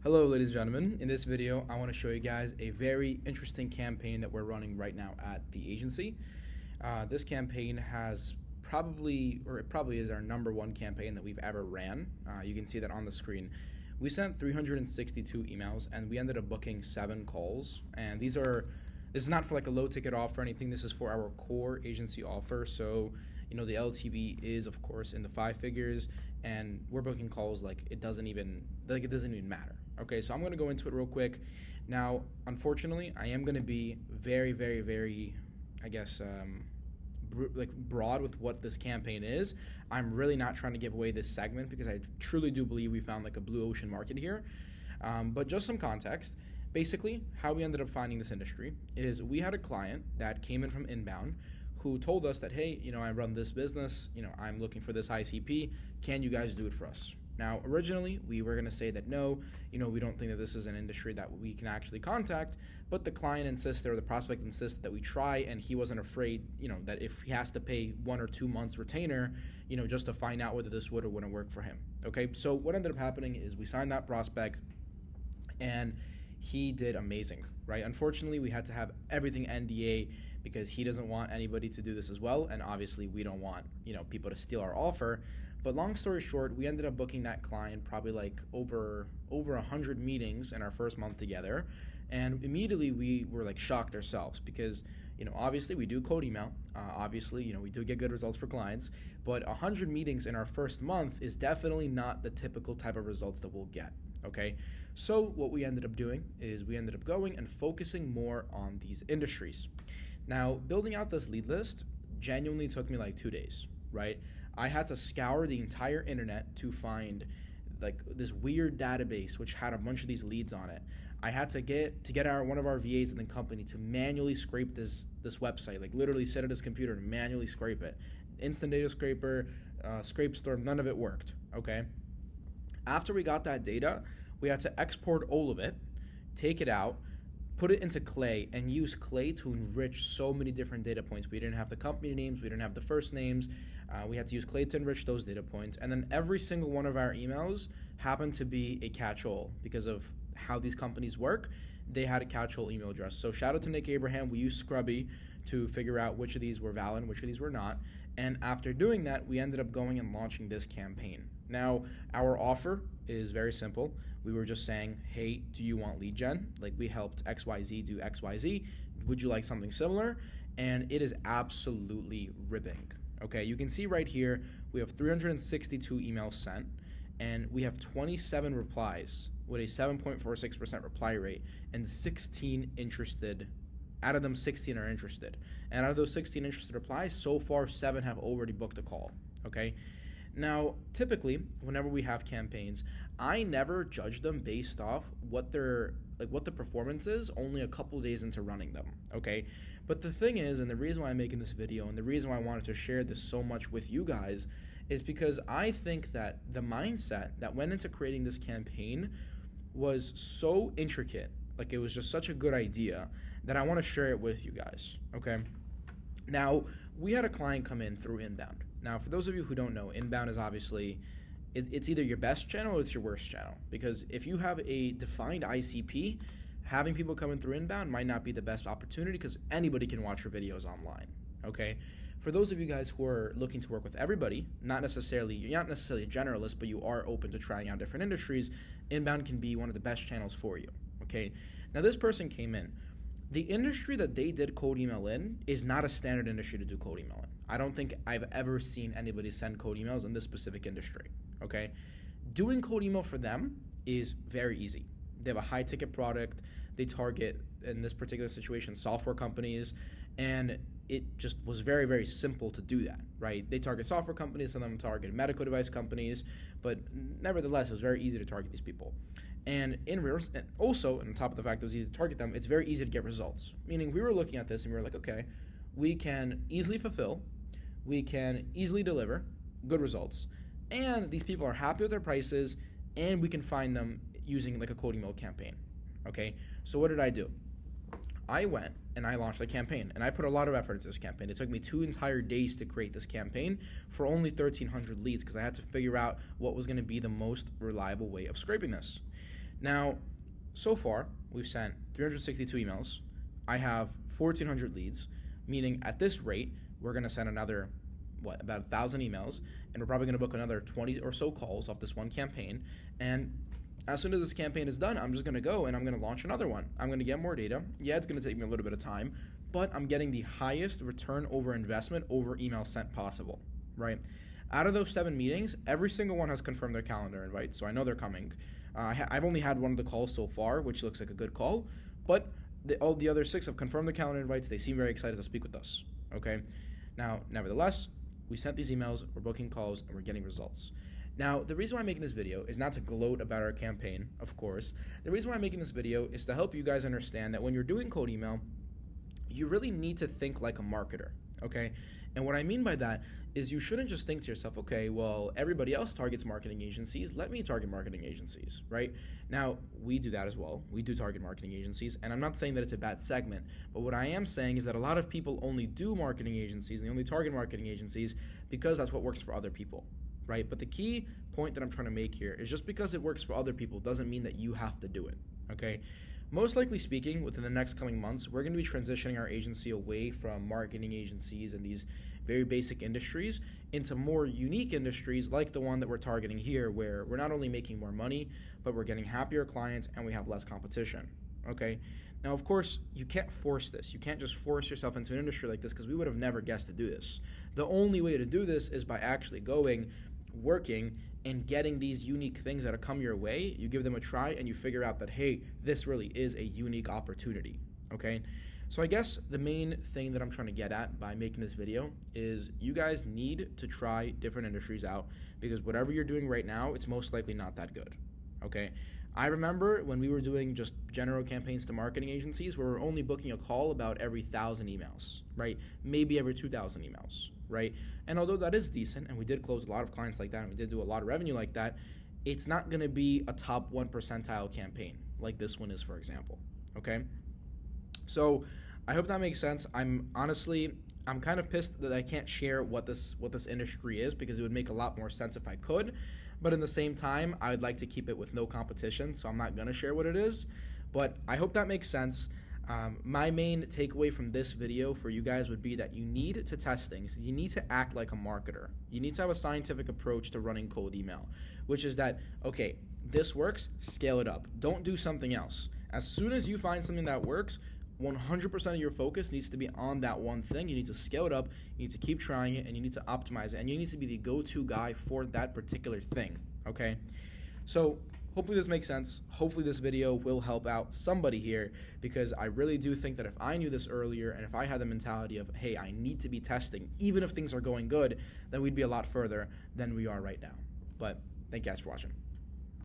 Hello ladies and gentlemen, in this video I want to show you guys a very interesting campaign that we're running right now at the agency. This campaign has it probably is our number one campaign that we've ever ran. You can see that on the screen. We sent 362 emails and we ended up booking 7 calls, and this is not for like a low ticket offer or anything. This is for our core agency offer. So the LTV is of course in the 5 figures, and we're booking calls like it doesn't even matter. Okay, so I'm going to go into it real quick. Now, unfortunately, I am going to be very, very, very, I guess, broad with what this campaign is. I'm really not trying to give away this segment because I truly do believe we found like a blue ocean market here. But just some context. Basically, how we ended up finding this industry is we had a client that came in from inbound who told us that, hey, I run this business, I'm looking for this ICP. Can you guys do it for us? Now, originally, we were going to say that no, we don't think that this is an industry that we can actually contact, but the client insisted, or the prospect insisted that we try, and he wasn't afraid, that if he has to pay 1 or 2 months retainer, just to find out whether this would or wouldn't work for him. Okay, so what ended up happening is we signed that prospect, and he did amazing, right? Unfortunately, we had to have everything NDA because he doesn't want anybody to do this as well, and obviously we don't want, people to steal our offer. But long story short, we ended up booking that client probably like over 100 meetings in our first month together, and immediately we were like shocked ourselves because obviously we do cold email, obviously we do get good results for clients, but 100 meetings in our first month is definitely not the typical type of results that we'll get. Okay, so what we ended up doing is we ended up going and focusing more on these industries. Now, building out this lead list genuinely took me like 2 days, right? I had to scour the entire internet to find like this weird database which had a bunch of these leads on it. I had to get one of our VAs in the company to manually scrape this website, like literally sit at his computer and manually scrape it. Instant data scraper, scrape storm, none of it worked. Okay. After we got that data, we had to export all of it, take it out, put it into Clay, and use Clay to enrich so many different data points. We didn't have the company names, we didn't have the first names. We had to use Clay to enrich those data points. And then every single one of our emails happened to be a catch-all because of how these companies work. They had a catch-all email address. So shout out to Nick Abraham. We used Scrubby to figure out which of these were valid and which of these were not. And after doing that, we ended up going and launching this campaign. Now, our offer is very simple. We were just saying, hey, do you want lead gen? Like, we helped XYZ do XYZ. Would you like something similar? And it is absolutely ripping. Okay, you can see right here, we have 362 emails sent, and we have 27 replies with a 7.46% reply rate, and 16 interested. Out of them, 16 are interested. And out of those 16 interested replies, so far 7 have already booked a call. Okay. Now, typically, whenever we have campaigns, I never judge them based off what the performance is only a couple days into running them, okay? But the thing is, and the reason why I'm making this video and the reason why I wanted to share this so much with you guys is because I think that the mindset that went into creating this campaign was so intricate, like it was just such a good idea that I want to share it with you guys, okay? Now, we had a client come in through inbound. Now, for those of you who don't know, inbound is obviously, it's either your best channel or it's your worst channel. Because if you have a defined ICP, having people coming through inbound might not be the best opportunity because anybody can watch your videos online, okay? For those of you guys who are looking to work with everybody, you're not necessarily a generalist, but you are open to trying out different industries, inbound can be one of the best channels for you, okay? Now, this person came in. The industry that they did cold email in is not a standard industry to do cold email in. I don't think I've ever seen anybody send cold emails in this specific industry, okay? Doing cold email for them is very easy. They have a high ticket product. They target, in this particular situation, software companies, and it just was very, very simple to do that, right? They target software companies, some of them target medical device companies, but nevertheless, it was very easy to target these people. And also, on top of the fact that it was easy to target them, it's very easy to get results. Meaning, we were looking at this and we were like, okay, we can easily fulfill, we can easily deliver good results, and these people are happy with their prices, and we can find them using like a cold email campaign. Okay, so what did I do? I went and I launched a campaign, and I put a lot of effort into this campaign. It took me 2 entire days to create this campaign for only 1,300 leads because I had to figure out what was going to be the most reliable way of scraping this. Now, so far, we've sent 362 emails. I have 1,400 leads, meaning at this rate, we're going to send another, about 1,000 emails, and we're probably going to book another 20 or so calls off this one campaign. And as soon as this campaign is done, I'm just going to go and I'm going to launch another one. I'm going to get more data. Yeah, it's going to take me a little bit of time, but I'm getting the highest return over investment over email sent possible, right? Out of those 7 meetings, every single one has confirmed their calendar invite, so I know they're coming. I've only had one of the calls so far, which looks like a good call, but all the other 6 have confirmed their calendar invites. They seem very excited to speak with us, okay? Now, nevertheless, we sent these emails, we're booking calls, and we're getting results. Now, the reason why I'm making this video is not to gloat about our campaign, of course. The reason why I'm making this video is to help you guys understand that when you're doing cold email, you really need to think like a marketer, okay? And what I mean by that is you shouldn't just think to yourself, okay, well, everybody else targets marketing agencies, let me target marketing agencies, right? Now, we do that as well. We do target marketing agencies, and I'm not saying that it's a bad segment, but what I am saying is that a lot of people only do marketing agencies, and they only target marketing agencies because that's what works for other people, right? But the key point that I'm trying to make here is just because it works for other people doesn't mean that you have to do it, okay? Most likely speaking, within the next coming months, we're going to be transitioning our agency away from marketing agencies and these very basic industries into more unique industries like the one that we're targeting here, where we're not only making more money, but we're getting happier clients and we have less competition, okay? Now, of course, you can't force this. You can't just force yourself into an industry like this because we would have never guessed to do this. The only way to do this is by actually going, working, and getting these unique things that come your way. You give them a try and you figure out that, hey, this really is a unique opportunity, okay? So I guess the main thing that I'm trying to get at by making this video is you guys need to try different industries out because whatever you're doing right now, it's most likely not that good, okay? I remember when we were doing just general campaigns to marketing agencies where we're only booking a call about every 1,000 emails, right? Maybe every 2,000 emails, right? And although that is decent, and we did close a lot of clients like that, and we did do a lot of revenue like that, it's not going to be a top 1 percentile campaign like this one is, for example, okay? So I hope that makes sense. I'm kind of pissed that I can't share what this industry is because it would make a lot more sense if I could. But in the same time, I would like to keep it with no competition, so I'm not going to share what it is. But I hope that makes sense. My main takeaway from this video for you guys would be that you need to test things. You need to act like a marketer. You need to have a scientific approach to running cold email, which is that, okay, this works, scale it up. Don't do something else. As soon as you find something that works, 100% of your focus needs to be on that one thing. You need to scale it up, you need to keep trying it, and you need to optimize it, and you need to be the go-to guy for that particular thing, okay? So hopefully this makes sense. Hopefully this video will help out somebody here because I really do think that if I knew this earlier and if I had the mentality of, hey, I need to be testing, even if things are going good, then we'd be a lot further than we are right now. But thank you guys for watching.